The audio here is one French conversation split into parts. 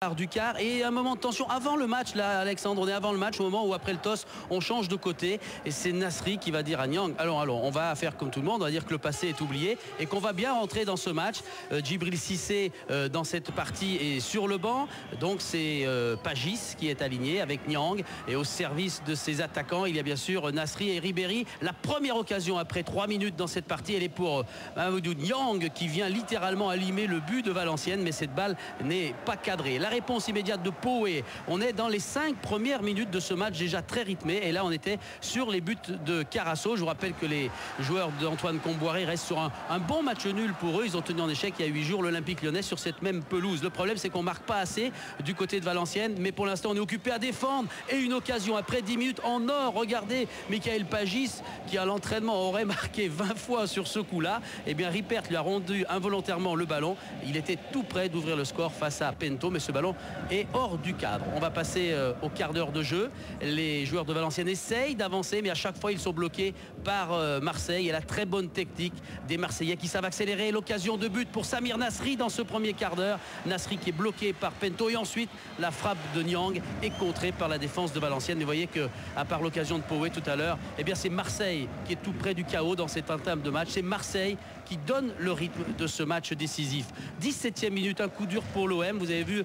Du quart et un moment de tension avant le match là, Alexandre, on est avant le match au moment où après le toss on change de côté et c'est Nasri qui va dire à Niang allons, on va faire comme tout le monde, on va dire que le passé est oublié et qu'on va bien rentrer dans ce match. Djibril Cissé dans cette partie est sur le banc, donc c'est Pagis qui est aligné avec Niang et au service de ses attaquants il y a bien sûr Nasri et Ribéry. La première occasion après 3 minutes dans cette partie, elle est pour Mamadou Niang qui vient littéralement allumer le but de Valenciennes, mais cette balle n'est pas cadrée. La réponse immédiate de Poé. On est dans les 5 premières minutes de ce match déjà très rythmé et là on était sur les buts de Carasso. Je vous rappelle que les joueurs d'Antoine Comboiré restent sur un bon match nul pour eux. Ils ont tenu en échec il y a 8 jours l'Olympique Lyonnais sur cette même pelouse. Le problème c'est qu'on marque pas assez du côté de Valenciennes, mais pour l'instant on est occupé à défendre et une occasion après 10 minutes en or. Regardez Michael Pagis qui à l'entraînement aurait marqué 20 fois sur ce coup là. Et bien Ripert lui a rendu involontairement le ballon. Il était tout près d'ouvrir le score face à Pento, mais ce ballon est hors du cadre. On va passer au quart d'heure de jeu. Les joueurs de Valenciennes essayent d'avancer, mais à chaque fois ils sont bloqués par Marseille et la très bonne technique des Marseillais qui savent accélérer. L'occasion de but pour Samir Nasri dans ce premier quart d'heure. Nasri qui est bloqué par Pento et ensuite la frappe de Niang est contrée par la défense de Valenciennes. Mais vous voyez que à part l'occasion de Poé tout à l'heure, eh bien c'est Marseille qui est tout près du chaos dans cette entame de match. C'est Marseille qui donne le rythme de ce match décisif. 17e minute, un coup dur pour l'OM. Vous avez vu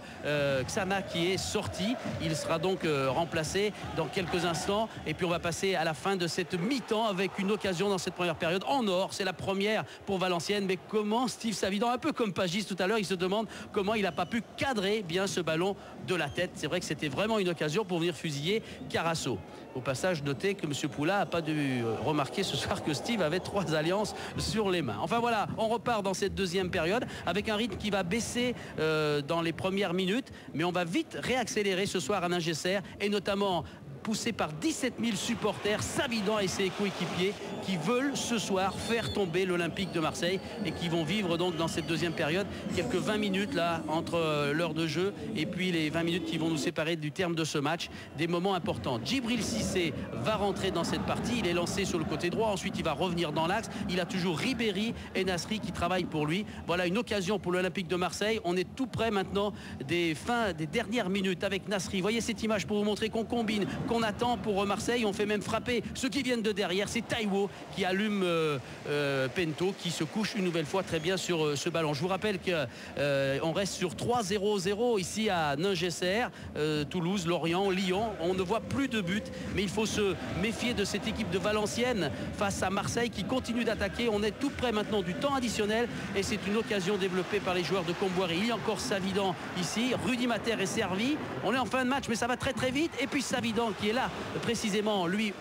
Xana qui est sorti. Il sera donc remplacé dans quelques instants. Et puis on va passer à la fin de cette mi-temps avec une occasion dans cette première période en or. C'est la première pour Valenciennes. Mais comment Steve Savidan, un peu comme Pagis tout à l'heure, il se demande comment il n'a pas pu cadrer bien ce ballon de la tête. C'est vrai que c'était vraiment une occasion pour venir fusiller Carasso. Au passage, notez que M. Poula n'a pas dû remarquer ce soir que Steve avait 3 alliances sur les mains. Enfin voilà, on repart dans cette deuxième période avec un rythme qui va baisser dans les premières minutes, mais on va vite réaccélérer ce soir à Ningesser et notamment poussé par 17 000 supporters, Savidan et ses coéquipiers qui veulent ce soir faire tomber l'Olympique de Marseille et qui vont vivre donc dans cette deuxième période quelques 20 minutes là entre l'heure de jeu et puis les 20 minutes qui vont nous séparer du terme de ce match, des moments importants. Djibril Cissé va rentrer dans cette partie, il est lancé sur le côté droit, ensuite il va revenir dans l'axe, il a toujours Ribéry et Nasri qui travaillent pour lui. Voilà une occasion pour l'Olympique de Marseille. On est tout près maintenant des dernières minutes avec Nasri. Voyez cette image pour vous montrer qu'on combine, qu'on attend pour Marseille. On fait même frapper ceux qui viennent de derrière. C'est Taiwo qui allume Pento qui se couche une nouvelle fois très bien sur ce ballon. Je vous rappelle qu'on reste sur 3-0-0 ici à Ningesser, Toulouse, Lorient, Lyon. On ne voit plus de buts, mais il faut se méfier de cette équipe de Valenciennes face à Marseille qui continue d'attaquer. On est tout près maintenant du temps additionnel et c'est une occasion développée par les joueurs de Comboiré. Il y a encore Savidan ici. Rudy Mater est servi. On est en fin de match, mais ça va très très vite. Et puis Savidan qui est là précisément lui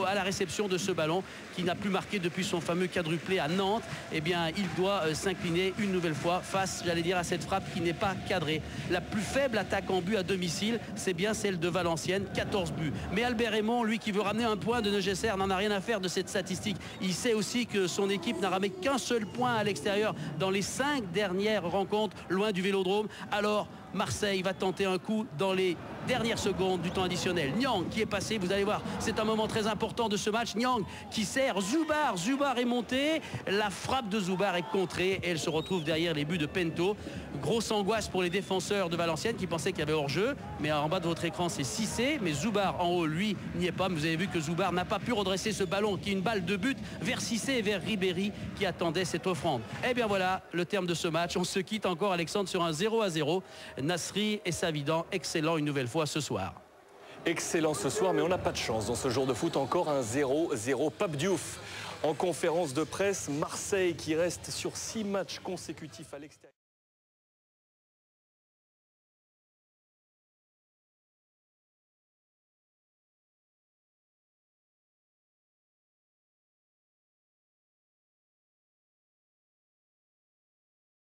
à la réception de ce ballon qui n'a plus marqué depuis son fameux quadruplé à Nantes. Eh bien il doit s'incliner une nouvelle fois face, j'allais dire, à cette frappe qui n'est pas cadrée. La plus faible attaque en but à domicile, c'est bien celle de Valenciennes, 14 buts. Mais Albert Raymond, lui qui veut ramener un point de Ningesser, n'en a rien à faire de cette statistique. Il sait aussi que son équipe n'a ramené qu'un seul point à l'extérieur dans les 5 dernières rencontres loin du Vélodrome. Alors Marseille va tenter un coup dans les dernières secondes du temps additionnel. Niang qui est passé, vous allez voir, c'est un moment très important de ce match. Niang qui sert Zubar. Zubar est monté, la frappe de Zubar est contrée et elle se retrouve derrière les buts de Pento. Grosse angoisse pour les défenseurs de Valenciennes qui pensaient qu'il y avait hors-jeu, mais en bas de votre écran c'est Cissé, mais Zubar en haut lui n'y est pas. Mais vous avez vu que Zubar n'a pas pu redresser ce ballon qui est une balle de but vers Cissé et vers Ribéry qui attendait cette offrande. Et bien voilà le terme de ce match. On se quitte encore, Alexandre, sur un 0-0. Nasri et Savidan, excellent une nouvelle fois ce soir. Excellent ce soir, mais on n'a pas de chance dans ce jour de foot. Encore un 0-0. Pape Diouf en conférence de presse. Marseille qui reste sur 6 matchs consécutifs à l'extérieur.